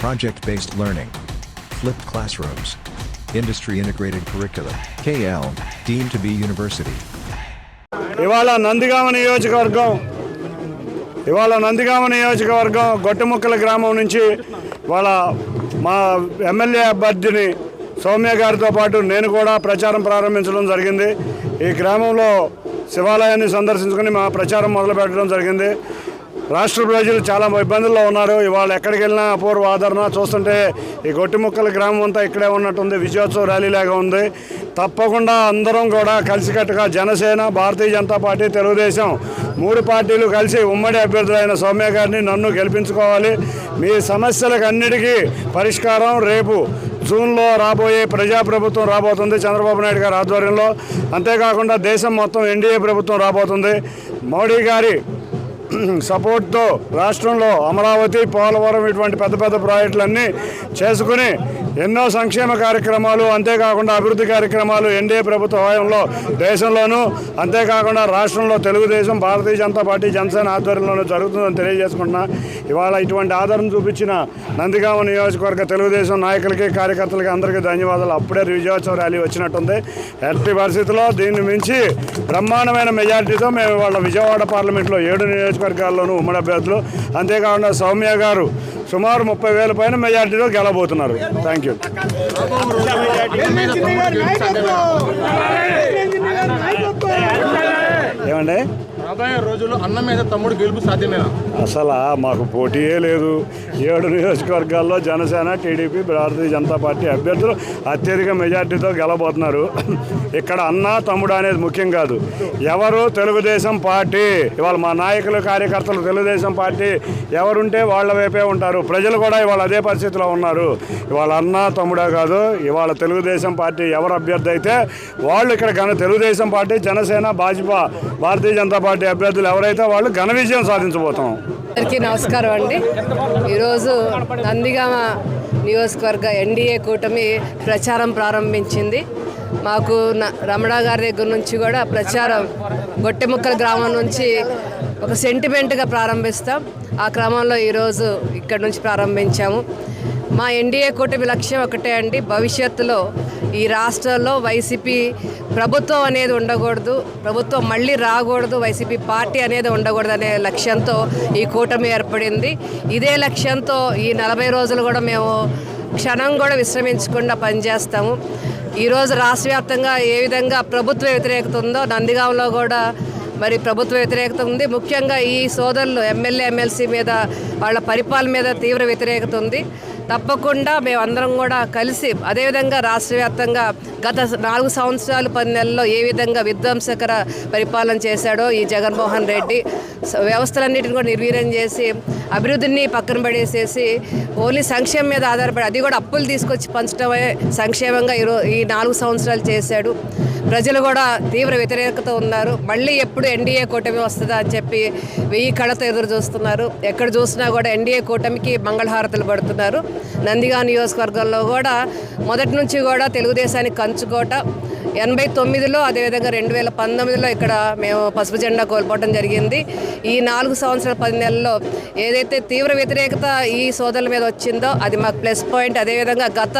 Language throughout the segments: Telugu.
project-based learning, flipped classrooms, industry-integrated curriculum, KL, deemed to be university. ఇవాళ నందిగామ నియోజకవర్గం గొట్టముక్కల గ్రామం నుంచి వాళ్ళ మా ఎమ్మెల్యే అభ్యర్థిని సౌమ్య గారితో పాటు నేను కూడా ప్రచారం ప్రారంభించడం జరిగింది. ఈ గ్రామంలో శివాలయాన్ని సందర్శించుకొని మా ప్రచారం మొదలు పెట్టడం జరిగింది. రాష్ట్ర ప్రజలు చాలా ఇబ్బందుల్లో ఉన్నారు. ఇవాళ ఎక్కడికి వెళ్ళినా అపూర్వ ఆదరణ చూస్తుంటే ఈ గొట్టిముక్కల గ్రామం అంతా ఇక్కడే ఉన్నట్టుంది. విజయోత్సవ ర్యాలీ లాగా ఉంది. తప్పకుండా అందరం కూడా కలిసికట్టుగా జనసేన, భారతీయ జనతా పార్టీ, తెలుగుదేశం 3 పార్టీలు కలిసి ఉమ్మడి అభ్యర్థులైన సౌమ్య గారిని నన్ను గెలిపించుకోవాలి. మీ సమస్యలకు అన్నిటికీ పరిష్కారం రేపు జూన్లో రాబోయే ప్రజాప్రభుత్వం రాబోతుంది చంద్రబాబు నాయుడు గారి ఆధ్వర్యంలో. అంతేకాకుండా దేశం మొత్తం ఎన్డీఏ ప్రభుత్వం రాబోతుంది. మోడీ గారి సపోర్ట్తో రాష్ట్రంలో అమరావతి, పోలవరం ఇటువంటి పెద్ద పెద్ద ప్రాజెక్టులన్నీ చేసుకుని ఎన్నో సంక్షేమ కార్యక్రమాలు, అంతేకాకుండా అభివృద్ధి కార్యక్రమాలు ఎన్డీఏ ప్రభుత్వ హయాంలో దేశంలోనూ, అంతేకాకుండా రాష్ట్రంలో తెలుగుదేశం, భారతీయ జనతా పార్టీ, జనసేన ఆధ్వర్యంలోనూ జరుగుతుందని తెలియజేసుకుంటున్నా. ఇవాళ ఇటువంటి ఆదరణ చూపించిన నందిగామ నియోజకవర్గ తెలుగుదేశం నాయకులకి, కార్యకర్తలకి అందరికీ ధన్యవాదాలు. అప్పుడే విజయోత్సవ ర్యాలీ వచ్చినట్టుంది. ఎట్టి పరిస్థితుల్లో దీన్ని మించి బ్రహ్మాండమైన మెజార్టీతో మేము ఇవాళ విజయవాడ పార్లమెంట్లో 7 నియోజకవర్గాల్లోనూ ఉమ్మడి అభ్యర్థులు, అంతేకాకుండా సౌమ్య గారు సుమారు 30,000 పైన మెజార్టీలో గెలబోతున్నారు. Thank you. ఏమండి రాబోయే రోజుల్లో అన్న మీద తమ్ముడు గెలుపు సాధ్యమేనా? అసలు మాకు పోటీయే లేదు. 7 నియోజకవర్గాల్లో జనసేన, టీడీపీ, భారతీయ జనతా పార్టీ అభ్యర్థులు అత్యధిక మెజార్టీతో గెలబోతున్నారు. ఇక్కడ అన్న తమ్ముడు అనేది ముఖ్యం కాదు. ఎవరు తెలుగుదేశం పార్టీ, ఇవాళ మా నాయకులు, కార్యకర్తలు తెలుగుదేశం పార్టీ ఎవరుంటే వాళ్ళ వైపే ఉంటారు. ప్రజలు కూడా ఇవాళ అదే పరిస్థితిలో ఉన్నారు. ఇవాళ అన్న తమ్ముడే కాదు, ఇవాళ తెలుగుదేశం పార్టీ ఎవరు అభ్యర్థి అయితే వాళ్ళు ఇక్కడ తెలుగుదేశం పార్టీ, జనసేన, భాజపా, భారతీయ జనతా పార్టీ అభ్యర్థులు ఎవరైతే వాళ్ళు ఘన విజయం సాధించబోతాం. అందరికీ నమస్కారం అండి. ఈరోజు నందిగామ నియోజకవర్గ ఎన్డీఏ కూటమి ప్రచారం ప్రారంభించింది. మాకు రమణ గారి దగ్గర నుంచి కూడా ప్రచారం గొట్టెముక్కల గ్రామం నుంచి ఒక సెంటిమెంట్గా ప్రారంభిస్తాం. ఆ క్రమంలో ఈరోజు ఇక్కడ నుంచి ప్రారంభించాము. మా ఎన్డీఏ కూటమి లక్ష్యం ఒకటే అండి, భవిష్యత్తులో ఈ రాష్ట్రంలో వైసీపీ ప్రభుత్వం అనేది ఉండకూడదు, ప్రభుత్వం మళ్ళీ రాకూడదు, వైసీపీ పార్టీ అనేది ఉండకూడదు అనే లక్ష్యంతో ఈ కూటమి ఏర్పడింది. ఇదే లక్ష్యంతో ఈ 40 రోజులు కూడా మేము క్షణం కూడా విశ్రమించకుండా పనిచేస్తాము. ఈరోజు రాష్ట్ర వ్యాప్తంగా ఏ విధంగా ప్రభుత్వ వ్యతిరేకత ఉందో నందిగాంలో కూడా మరి ప్రభుత్వ వ్యతిరేకత ఉంది. ముఖ్యంగా ఈ సోదరులు ఎమ్మెల్యే, ఎమ్మెల్సీ మీద, వాళ్ళ పరిపాలన మీద తీవ్ర వ్యతిరేకత ఉంది. తప్పకుండా మేమందరం కూడా కలిసి అదేవిధంగా రాష్ట్ర వ్యాప్తంగా గత 4 సంవత్సరాలు 10 నెలల్లో ఏ విధంగా విధ్వంసకర పరిపాలన చేశాడో ఈ జగన్మోహన్ రెడ్డి, వ్యవస్థలన్నిటిని కూడా నిర్వీర్యం చేసి అభివృద్ధిని పక్కన పడేసేసి ఓన్లీ సంక్షేమం మీద ఆధారపడి, అది కూడా అప్పులు తీసుకొచ్చి పంచడమే సంక్షేమంగా ఈ 4 సంవత్సరాలు చేశాడు. ప్రజలు కూడా తీవ్ర వ్యతిరేకత ఉన్నారు. మళ్ళీ ఎప్పుడు ఎన్డీఏ కూటమి వస్తుందా అని చెప్పి 1000 కళ్ళతో ఎదురు చూస్తున్నారు. ఎక్కడ చూసినా కూడా ఎన్డీఏ కూటమికి మంగళహారతులు పడుతున్నారు. నందిగామ నియోజకవర్గంలో కూడా మొదటి నుంచి కూడా తెలుగుదేశానికి కంచుకోట. 89లో అదేవిధంగా 2019లో ఇక్కడ మేము పసుపు జెండా కోల్పోవడం జరిగింది. ఈ 4 సంవత్సరాల 10 నెలల్లో ఏదైతే తీవ్ర వ్యతిరేకత ఈ సోదరుల మీద వచ్చిందో అది మాకు ప్లస్ పాయింట్. అదేవిధంగా గత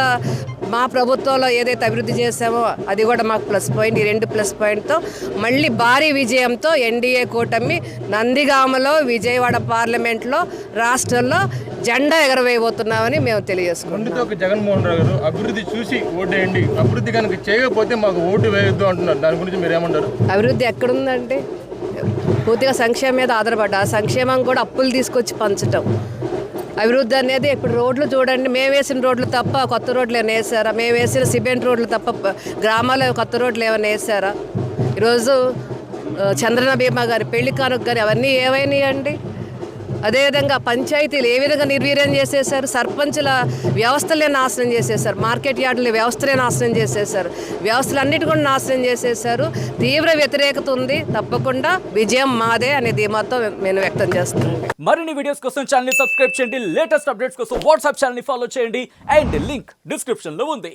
మా ప్రభుత్వంలో ఏదైతే అభివృద్ధి చేశామో అది కూడా మాకు ప్లస్ పాయింట్. ఈ 2 ప్లస్ పాయింట్తో మళ్ళీ భారీ విజయంతో ఎన్డీఏ కూటమి నందిగామలో, విజయవాడ పార్లమెంట్లో, రాష్ట్రంలో జెండా ఎగరవేయబోతున్నామని మేము తెలియజేసుకుంటున్నాం. జగన్మోహన్ రావు గారు అభివృద్ధి చూసి ఓటేయండి, అభివృద్ధి కనుక చేయకపోతే మాకు ఓటు వేయొద్దు అంటున్నారు. దాని గురించి మీరు ఏమంటారు? అభివృద్ధి ఎక్కడుందంటే పూర్తిగా సంక్షేమం మీద ఆధారపడ్డా, ఆ సంక్షేమం కూడా అప్పులు తీసుకొచ్చి పంచటం. అభివృద్ధి అనేది ఇప్పుడు రోడ్లు చూడండి, మేము వేసిన రోడ్లు తప్ప కొత్త రోడ్లు ఏమైనా వేసారా? మేము వేసిన సిమెంట్ రోడ్లు తప్ప గ్రామాల్లో కొత్త రోడ్లు ఏమైనా వేసారా? ఈరోజు చంద్రన బీమా గారి పెళ్లి కానుక కానీ అవన్నీ ఏమైనాయండి? అదేవిధంగా పంచాయతీలు ఏ విధంగా నిర్వీర్యం చేసేసారు, సర్పంచుల వ్యవస్థలే నాశనం చేసేసారు, మార్కెట్ యార్డుల వ్యవస్థలే నాశనం చేసేసారు, వ్యవస్థలన్నిటి కూడా నాశనం చేసేసారు. తీవ్ర వ్యతిరేకత ఉంది. తప్పకుండా విజయం మాదే అనే ధీమాతో నేను వ్యక్తం చేస్తున్నాను. మరిన్ని వీడియోస్ కోసం ఛానల్ ని సబ్స్క్రైబ్ చేయండి, లేటెస్ట్ అప్డేట్స్ కోసం వాట్సాప్ ఛానల్ ని ఫాలో చేయండి అండ్ లింక్ డిస్క్రిప్షన్ లో ఉంది.